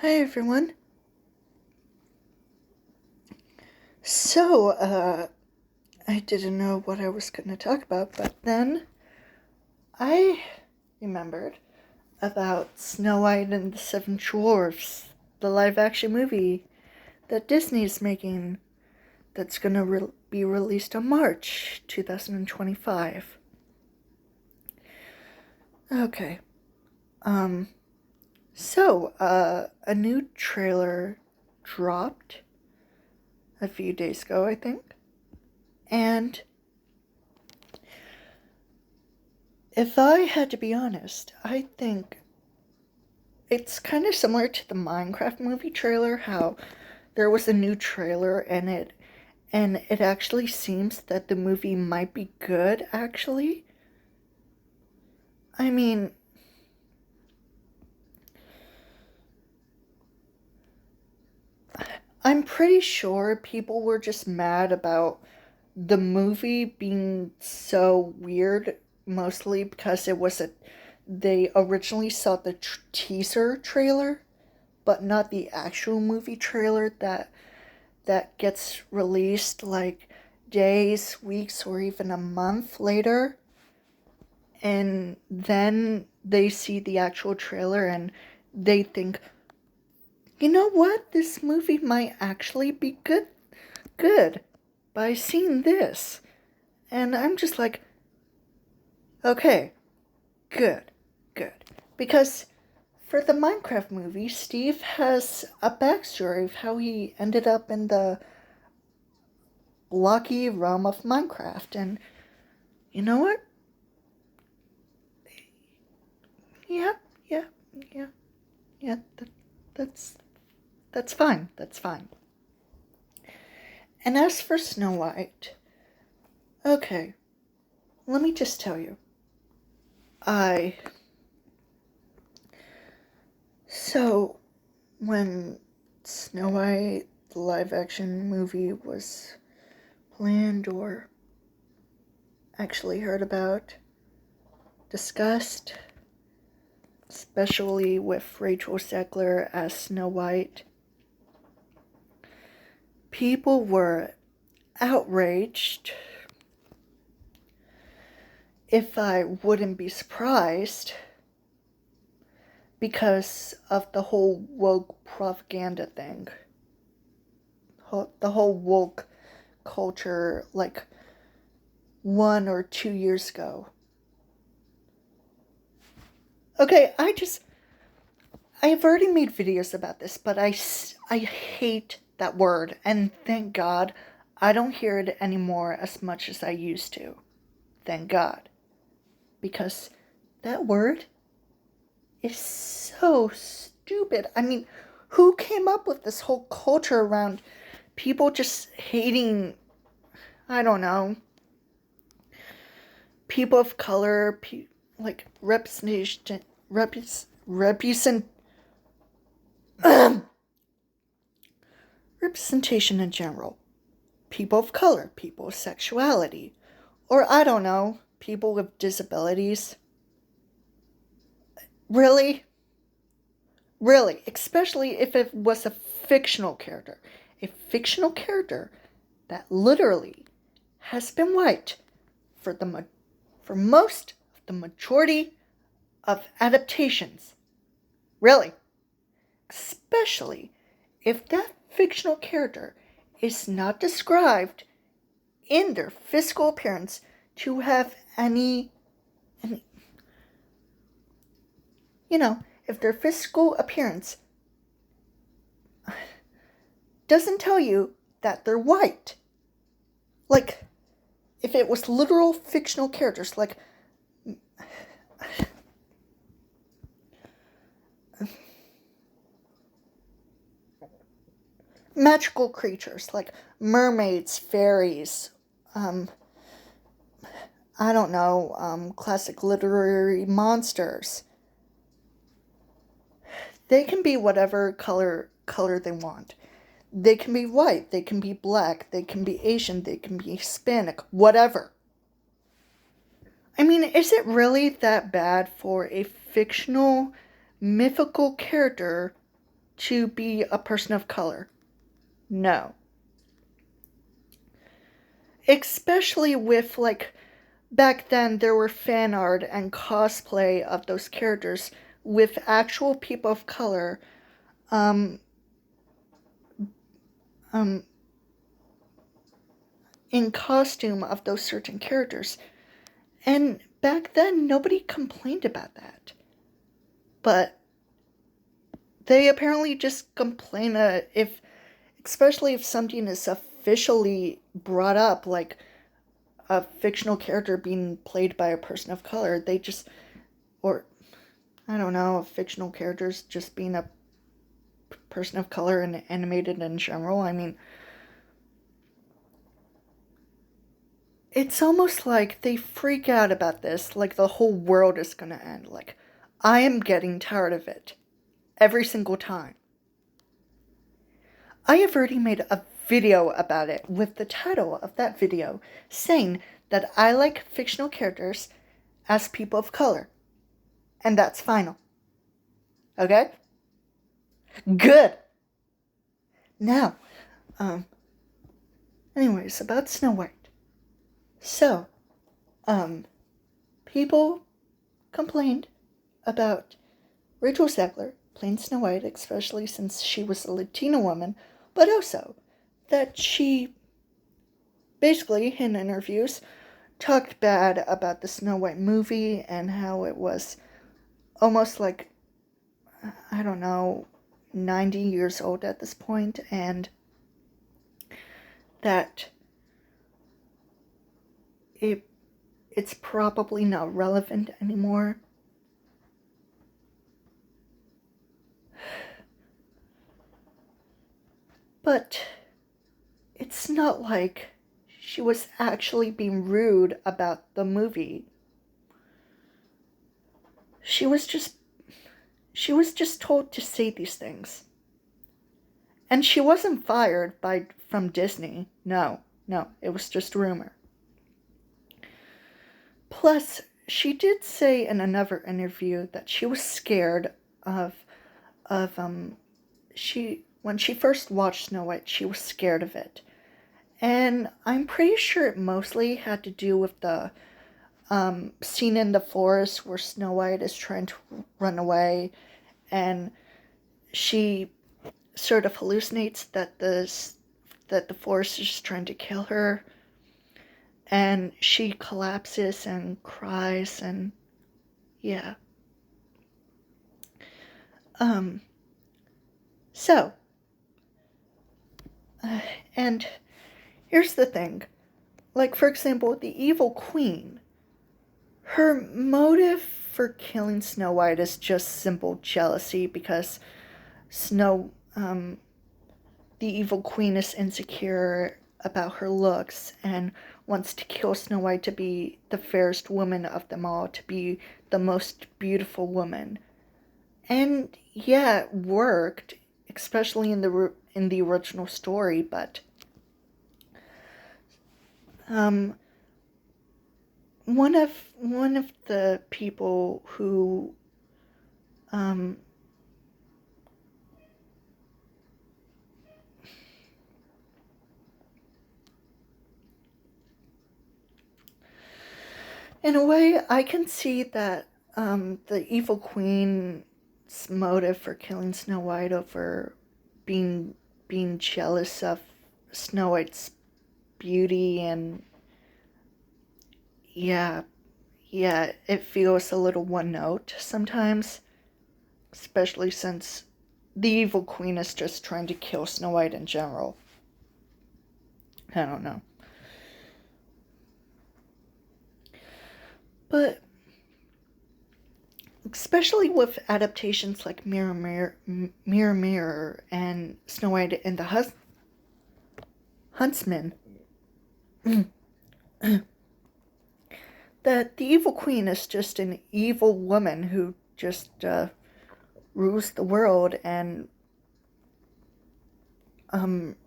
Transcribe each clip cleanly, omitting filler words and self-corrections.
Hi everyone. So, I didn't know what I was going to talk about, but then I remembered about Snow White and the Seven Dwarfs, the live action movie that Disney's making that's going to be released on March 2025. Okay. Um, a new trailer dropped a few days ago, I think. And if I had to be honest, I think it's kind of similar to the Minecraft movie trailer, how there was a new trailer and it actually seems that the movie might be good actually. I mean, I'm pretty sure people were just mad about the movie being so weird, mostly because they originally saw the teaser trailer, but not the actual movie trailer that gets released like days, weeks, or even a month later. And then they see the actual trailer and they think, you know what? This movie might actually be good by seeing this. And I'm just like, okay, good. Because for the Minecraft movie, Steve has a backstory of how he ended up in the blocky realm of Minecraft. And you know what? Yeah, yeah, yeah, yeah. That's that's fine. That's fine. And as for Snow White, okay, let me just tell you. I so when Snow White the live action movie was planned or actually heard about, discussed, especially with Rachel Zegler as Snow White, people were outraged. If I wouldn't be surprised, because of the whole woke propaganda thing. The whole woke culture, like 1 or 2 years ago. Okay, I've already made videos about this, but I hate that word, and thank God I don't hear it anymore as much as I used to. Thank God. Because that word is so stupid. I mean, who came up with this whole culture around people just hating, I don't know, people of color, like representation in general, people of color, people with sexuality, or I don't know, people with disabilities. Really? Really? Especially if it was a fictional character. A fictional character that literally has been white for most of the majority of adaptations. Really? Especially if that fictional character is not described in their physical appearance to have any if their physical appearance doesn't tell you that they're white. Like, if it was literal fictional characters, like magical creatures, like mermaids, fairies, I don't know, classic literary monsters. They can be whatever color they want. They can be white, they can be black, they can be Asian, they can be Hispanic, whatever. I mean, is it really that bad for a fictional, mythical character to be a person of color. No. Especially with, like, back then there were fan art and cosplay of those characters with actual people of color um, um, in costume of those certain characters. And back then, nobody complained about that. But they apparently just complain especially if something is officially brought up, like a fictional character being played by a person of color. They just, or I don't know, fictional characters just being a person of color and animated in general. I mean, it's almost like they freak out about this, like the whole world is gonna end. Like, I am getting tired of it. Every single time. I have already made a video about it with the title of that video saying that I like fictional characters as people of color. And that's final. Okay? Good. Now, anyways, about Snow White. So, people complained about Rachel Zegler playing Snow White, especially since she was a Latina woman, but also that she basically, in interviews, talked bad about the Snow White movie and how it was almost like, I don't know, 90 years old at this point, and that it's probably not relevant anymore. But it's not like she was actually being rude about the movie. She was just told to say these things. And she wasn't fired from Disney. No, it was just a rumor. Plus, she did say in another interview that she was scared when she first watched Snow White, she was scared of it. And I'm pretty sure it mostly had to do with the scene in the forest where Snow White is trying to run away, and she sort of hallucinates that the forest is just trying to kill her, and she collapses and cries, and yeah. So, and here's the thing. Like, for example, the evil queen. Her motive for killing Snow White is just simple jealousy because the evil queen is insecure about her looks and wants to kill Snow White to be the fairest woman of them all, to be the most beautiful woman. And yeah, it worked, especially in the original story, but one of the people who in a way, I can see that the evil queen's motive for killing Snow White over being jealous of Snow White's beauty, and yeah, it feels a little one note sometimes, especially since the evil queen is just trying to kill Snow White in general. I don't know. But especially with adaptations like Mirror, Mirror, and Snow White and the Huntsman, that the evil queen is just an evil woman who just rules the world and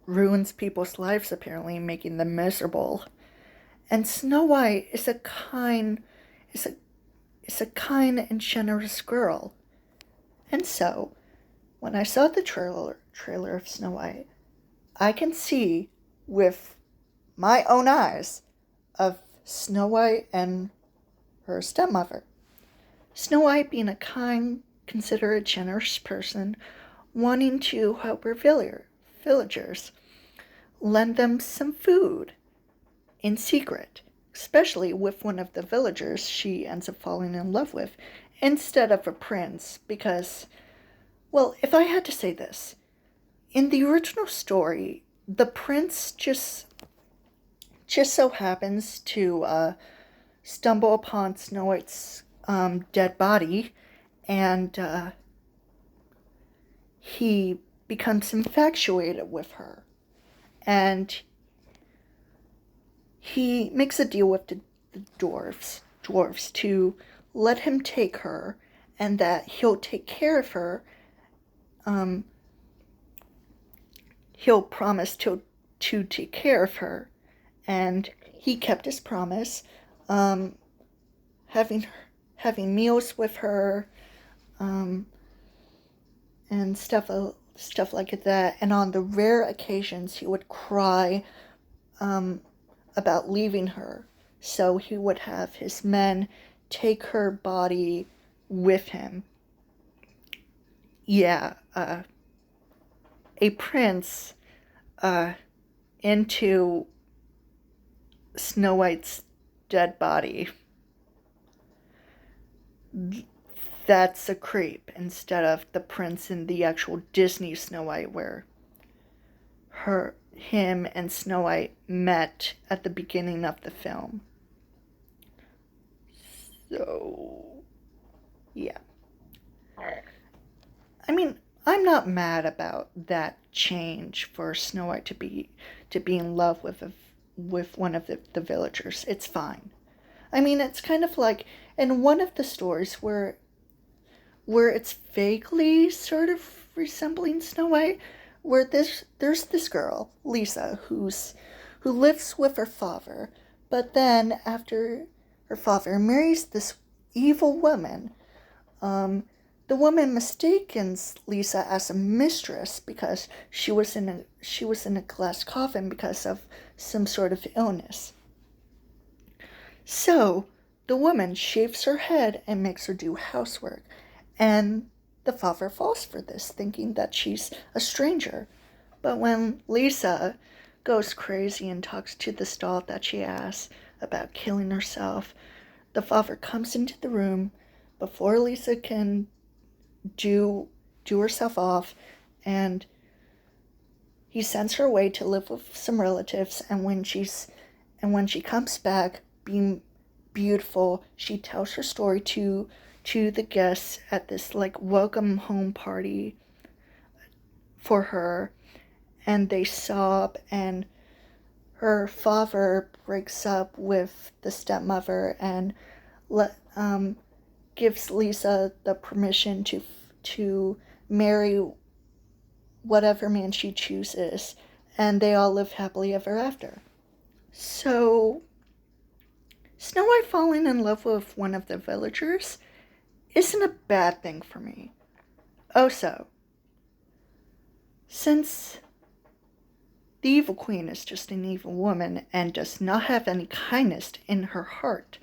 ruins people's lives, apparently, making them miserable. And Snow White is a kind and generous girl. And so, When I saw the trailer of Snow White, I can see with my own eyes of Snow White and her stepmother. Snow White being a kind, considerate, generous person, wanting to help her villagers, lend them some food in secret, especially with one of the villagers she ends up falling in love with, instead of a prince, because, well, if I had to say this, in the original story, the prince just so happens to stumble upon Snow White's dead body, and he becomes infatuated with her. And he makes a deal with the dwarves to let him take her, and that he'll take care of her. He'll promise to take care of her, and he kept his promise, having meals with her, and stuff like that. And on the rare occasions, he would cry about leaving her, so he would have his men take her body with him. Yeah, a prince into Snow White's dead body. That's a creep, instead of the prince in the actual Disney Snow White, where him and Snow White met at the beginning of the film. So, yeah. I mean, I'm not mad about that change for Snow White to be in love with one of the villagers. It's fine. I mean, it's kind of like in one of the stories where it's vaguely sort of resembling Snow White, where there's this girl, Lisa, who lives with her father, but then after her father marries this evil woman, the woman mistakes Lisa as a mistress because she was in a glass coffin because of some sort of illness. So the woman shaves her head and makes her do housework, and the father falls for this, thinking that she's a stranger. But when Lisa goes crazy and talks to the doll that she asked about killing herself, the father comes into the room before Lisa can do herself off, and he sends her away to live with some relatives. And when she comes back being beautiful, she tells her story to the guests at this like welcome home party for her, and they sob, and her father breaks up with the stepmother and gives Lisa the permission to marry whatever man she chooses, and they all live happily ever after. So Snow White falling in love with one of the villagers isn't a bad thing for me. Also, since the evil queen is just an evil woman and does not have any kindness in her heart,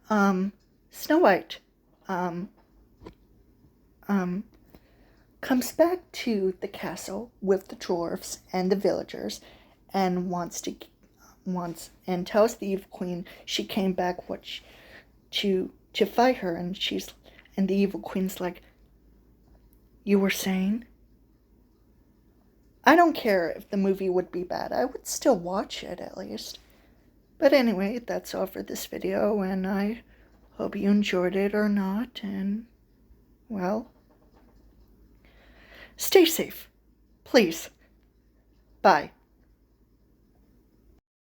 Snow White comes back to the castle with the dwarves and the villagers, and tells the evil queen she came back to fight her, and the evil queen's like, "You were saying?" I don't care if the movie would be bad. I would still watch it at least. But anyway, that's all for this video, and I hope you enjoyed it or not, and, well, stay safe. Please. Bye.